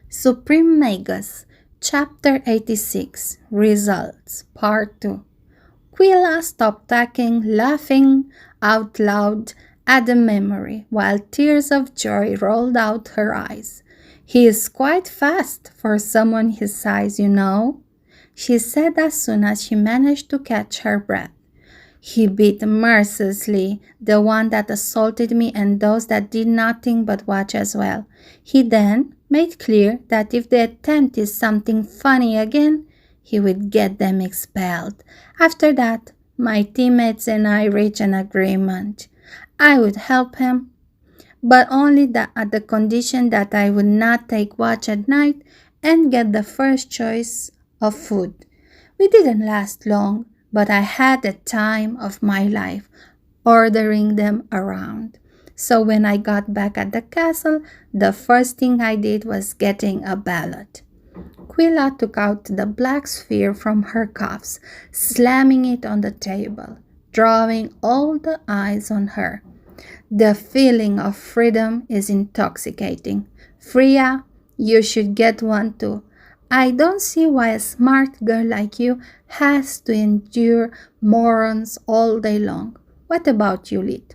Supreme Magus, Chapter 86, Results, Part 2. Quilla stopped talking, laughing out loud at the memory, while tears of joy rolled out her eyes. "He is quite fast for someone his size, you know," she said as soon as she managed to catch her breath. "He beat mercilessly the one that assaulted me and those that did nothing but watch as well. He then made clear that if they attempted something funny again, he would get them expelled. After that, my teammates and I reached an agreement. I would help him, but only at the condition that I would not take watch at night and get the first choice of food. We didn't last long, but I had the time of my life ordering them around. So when I got back at the castle, the first thing I did was getting a ballot." Quilla took out the black sphere from her cuffs, slamming it on the table, drawing all the eyes on her. "The feeling of freedom is intoxicating. Freya, you should get one too. I don't see why a smart girl like you has to endure morons all day long. What about you, Lid?"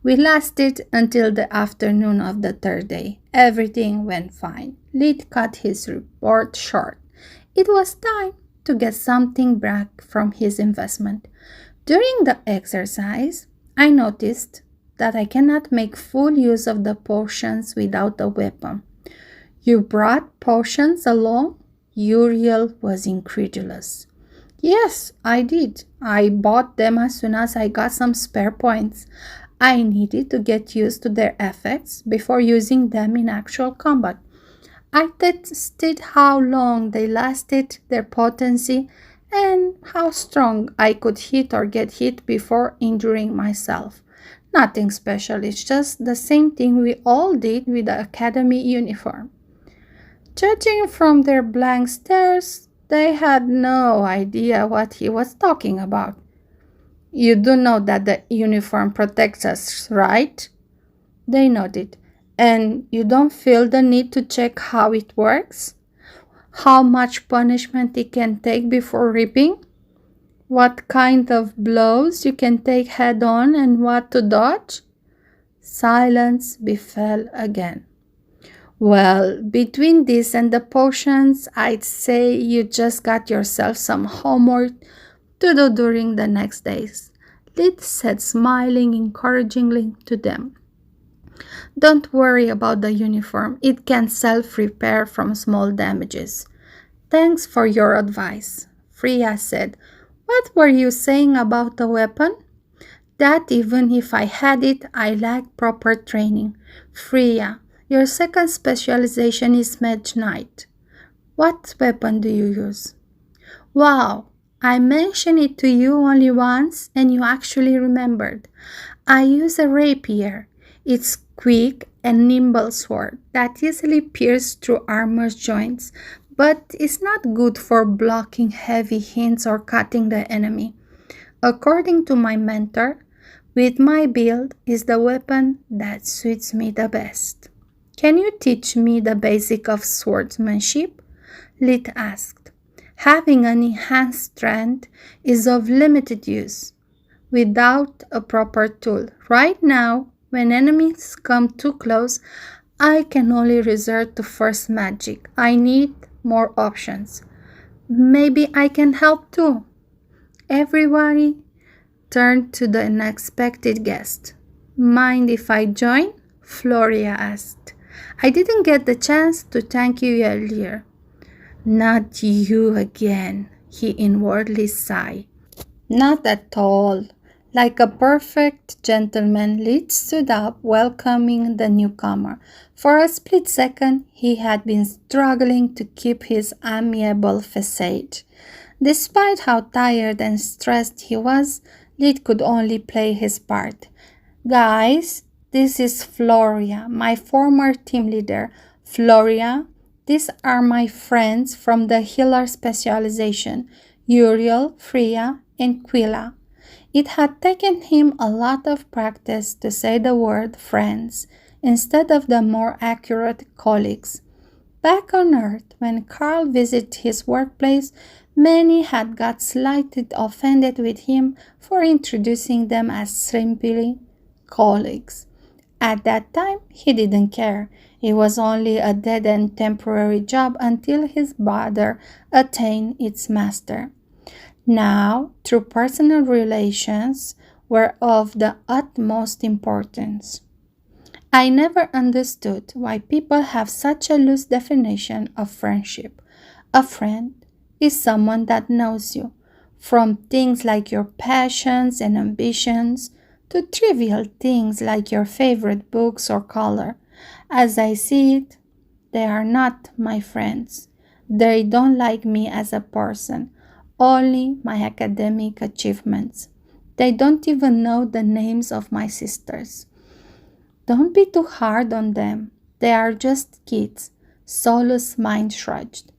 "We lasted until the afternoon of the third day. Everything went fine." Lid cut his report short. It was time to get something back from his investment. "During the exercise, I noticed that I cannot make full use of the potions without a weapon." "You brought potions along?" Uriel was incredulous. "Yes, I did. I bought them as soon as I got some spare points. I needed to get used to their effects before using them in actual combat. I tested how long they lasted, their potency, and how strong I could hit or get hit before injuring myself. Nothing special, it's just the same thing we all did with the academy uniform." Judging from their blank stares, they had no idea what he was talking about. "You do know that the uniform protects us, right?" They nodded. "And you don't feel the need to check how it works? How much punishment it can take before ripping? What kind of blows you can take head on and what to dodge?" Silence befell again. "Well, between this and the potions, I'd say you just got yourself some homework to do during the next days," Lid said, smiling encouragingly to them. "Don't worry about the uniform. It can self-repair from small damages." "Thanks for your advice," Freya said. "What were you saying about the weapon?" "That even if I had it, I lack proper training. Freya, your second specialization is Mage Knight. What weapon do you use?" "Wow, I mentioned it to you only once and you actually remembered. I use a rapier. It's quick and nimble sword that easily pierces through armor joints, but it's not good for blocking heavy hits or cutting the enemy. According to my mentor, with my build is the weapon that suits me the best." "Can you teach me the basic of swordsmanship?" Lid asked. "Having an enhanced strength is of limited use without a proper tool. Right now, when enemies come too close, I can only resort to first magic. I need more options." "Maybe I can help too." Everybody turned to the unexpected guest. "Mind if I join?" Floria asked. "I didn't get the chance to thank you earlier." "Not you again," he inwardly sighed. "Not at all." Like a perfect gentleman, Lid stood up, welcoming the newcomer. For a split second, he had been struggling to keep his amiable facade. Despite how tired and stressed he was, Lid could only play his part. "Guys, this is Floria, my former team leader. Floria, these are my friends from the healer specialization, Uriel, Freya, and Quilla." It had taken him a lot of practice to say the word friends instead of the more accurate colleagues, Back on Earth, when Carl visited his workplace, many had got slightly offended with him for introducing them as simply colleagues. At that time, he didn't care. It was only a dead-end temporary job until his brother attained its master. Now, true personal relations were of the utmost importance. I never understood why people have such a loose definition of friendship. A friend is someone that knows you, from things like your passions and ambitions to trivial things like your favorite books or color. As I see it, they are not my friends. They don't like me as a person, only my academic achievements. They don't even know the names of my sisters. Don't be too hard on them. They are just kids. Solo's mind shrugged.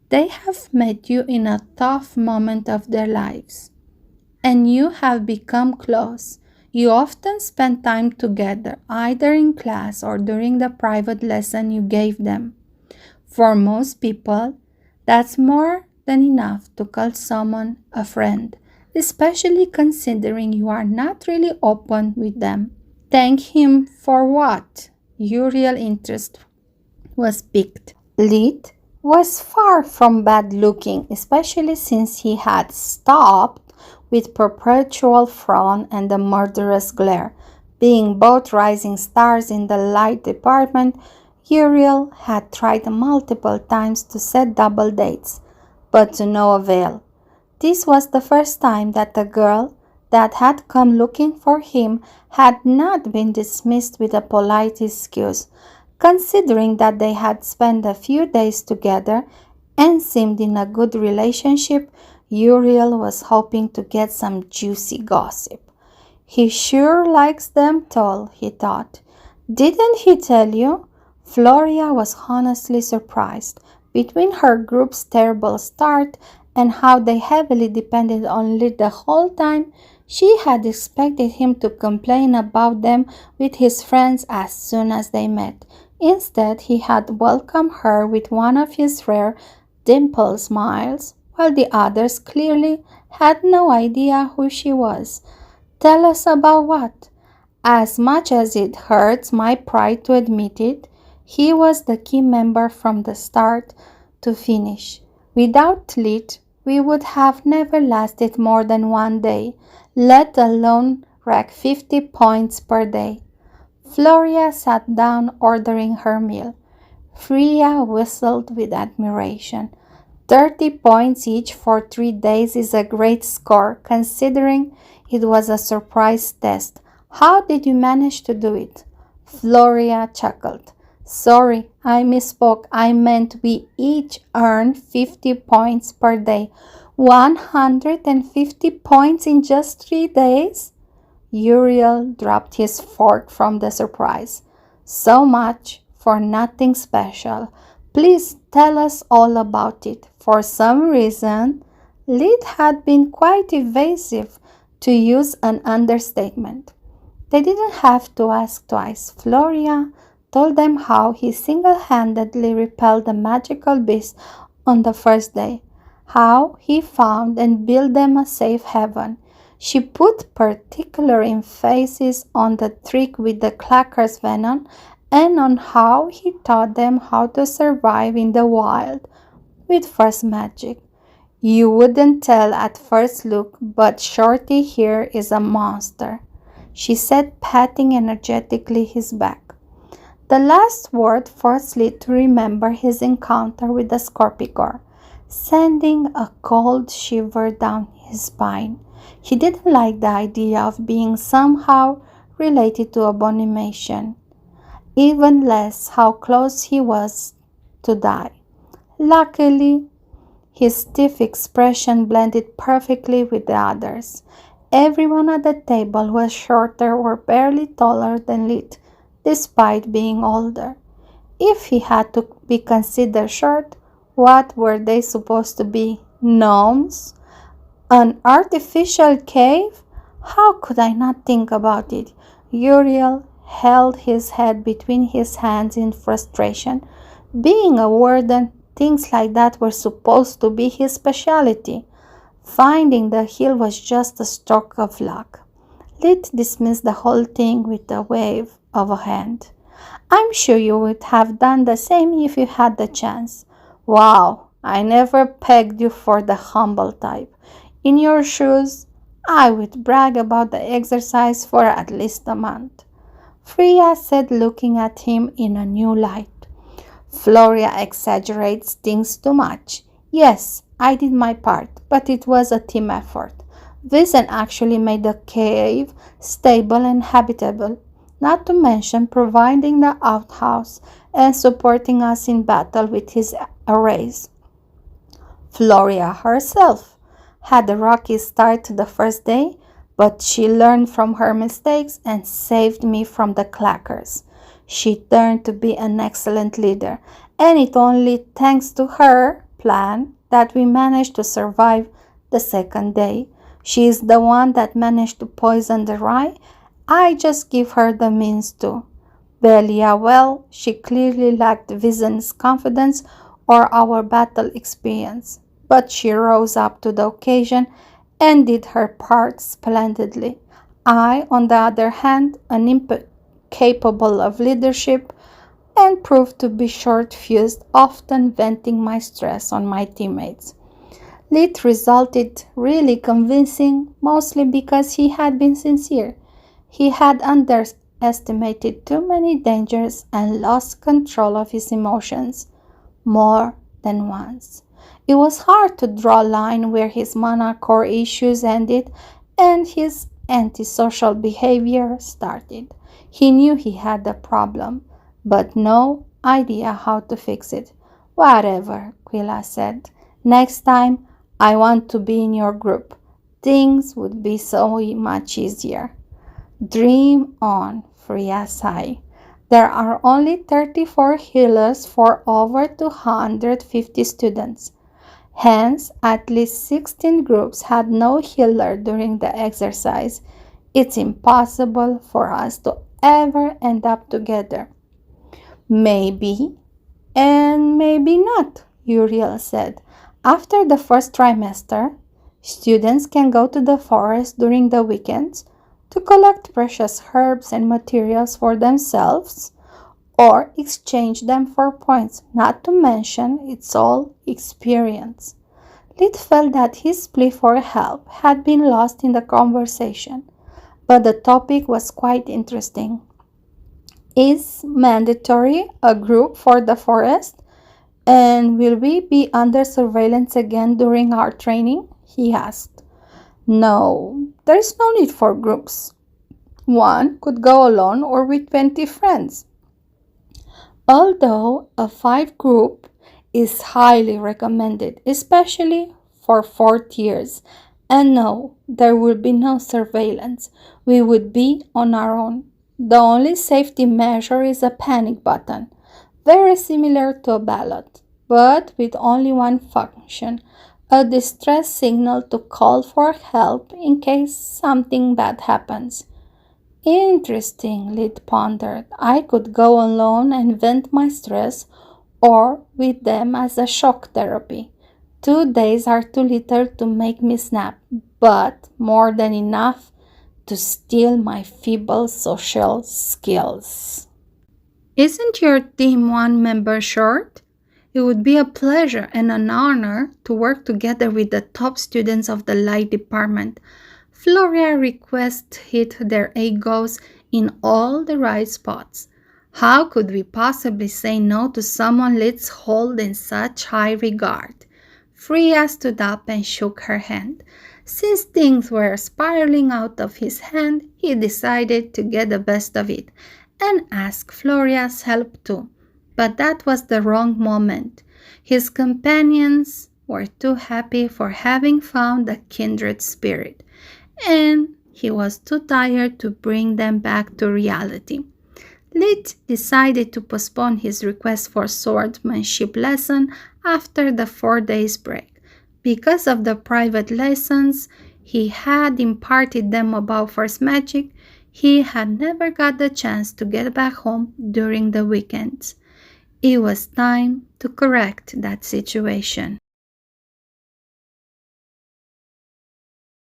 They have met you in a tough moment of their lives, and you have become close. You often spend time together, either in class or during the private lesson you gave them. For most people, that's more than enough to call someone a friend, especially considering you are not really open with them. Thank him for what? Uriel's interest was piqued. Lid was far from bad looking, especially since he had stopped with perpetual frown and the murderous glare. Being both rising stars in the light department, Uriel had tried multiple times to set double dates, but to no avail. This was the first time that the girl that had come looking for him had not been dismissed with a polite excuse, considering that they had spent a few days together and seemed in a good relationship. Uriel was hoping to get some juicy gossip. He sure likes them tall, he thought. Didn't he tell you? Floria was honestly surprised. Between her group's terrible start and how they heavily depended on Lid the whole time, she had expected him to complain about them with his friends as soon as they met. Instead, he had welcomed her with one of his rare dimpled smiles, while the others clearly had no idea who she was. Tell us about what? As much as it hurts my pride to admit it, he was the key member from the start to finish. Without Lid, we would have never lasted more than one day, let alone rack 50 points per day. Floria sat down ordering her meal. Freya whistled with admiration. 30 points each for 3 days is a great score, considering it was a surprise test. How did you manage to do it? Floria chuckled. Sorry, I misspoke. I meant we each earned 50 points per day. 150 points in just 3 days? Uriel dropped his fork from the surprise. So much for nothing special. Please tell us all about it. For some reason, Lid had been quite evasive, to use an understatement. They didn't have to ask twice. Floria told them how he single-handedly repelled the magical beast on the first day, how he found and built them a safe haven. She put particular emphasis on the trick with the clacker's venom and on how he taught them how to survive in the wild with first magic. You wouldn't tell at first look, but Shorty here is a monster, she said, patting energetically his back. The last word forced Lid to remember his encounter with the Scorpicor, sending a cold shiver down his spine. He didn't like the idea of being somehow related to Abomination, even less how close he was to die. Luckily, his stiff expression blended perfectly with the others. Everyone at the table was shorter or barely taller than Lid, despite being older. If he had to be considered short, what were they supposed to be? Gnomes? An artificial cave? How could I not think about it? Uriel held his head between his hands in frustration. Being a warden, things like that were supposed to be his specialty. Finding the hill was just a stroke of luck. Lit dismissed the whole thing with a wave of a hand. I'm sure you would have done the same if you had the chance. Wow, I never pegged you for the humble type. In your shoes, I would brag about the exercise for at least a month. Freya said, looking at him in a new light. Floria exaggerates things too much. Yes, I did my part, but it was a team effort. Vincent actually made the cave stable and habitable, not to mention providing the outhouse and supporting us in battle with his arrays. Floria herself had a rocky start the first day, but she learned from her mistakes and saved me from the clackers. She turned to be an excellent leader, and it only thanks to her plan that we managed to survive the second day. She is the one that managed to poison the rye. I just give her the means to. Belia, well, she clearly lacked Vision's confidence or our battle experience, but she rose up to the occasion and did her part splendidly. I, on the other hand, an imp capable of leadership and proved to be short-fused, often venting my stress on my teammates. Lit resulted really convincing, mostly because he had been sincere. He had underestimated too many dangers and lost control of his emotions more than once. It was hard to draw a line where his mana core issues ended and his antisocial behavior started. He knew he had a problem, but no idea how to fix it. Whatever, Quilla said. Next time, I want to be in your group. Things would be so much easier. Dream on, Freya sighed. There are only 34 healers for over 250 students. Hence, at least 16 groups had no healer during the exercise. It's impossible for us to ever end up together. Maybe, and maybe not, Uriel said. After the first trimester, students can go to the forest during the weekends to collect precious herbs and materials for themselves or exchange them for points, not to mention it's all experience. Lit felt that his plea for help had been lost in the conversation, but the topic was quite interesting. Is mandatory a group for the forest? And will we be under surveillance again during our training? He asked. No, there is no need for groups. One could go alone or with 20 friends. Although a 5 group is highly recommended, especially for 4th years. And no, there will be no surveillance. We would be on our own. The only safety measure is a panic button, very similar to a ballot, but with only one function, a distress signal to call for help in case something bad happens. Interesting, Lid pondered. I could go alone and vent my stress, or with them as a shock therapy. 2 days are too little to make me snap, but more than enough to steal my feeble social skills. Isn't your team one member short? It would be a pleasure and an honor to work together with the top students of the light department. Floria requests hit their egos in all the right spots. How could we possibly say no to someone Litz hold in such high regard? Freya stood up and shook her hand. Since things were spiraling out of his hand, he decided to get the best of it and ask Floria's help too. But that was the wrong moment. His companions were too happy for having found a kindred spirit, and he was too tired to bring them back to reality. Lit decided to postpone his request for swordsmanship lesson after the 4 days break. Because of the private lessons he had imparted them about first magic, he had never got the chance to get back home during the weekends. It was time to correct that situation.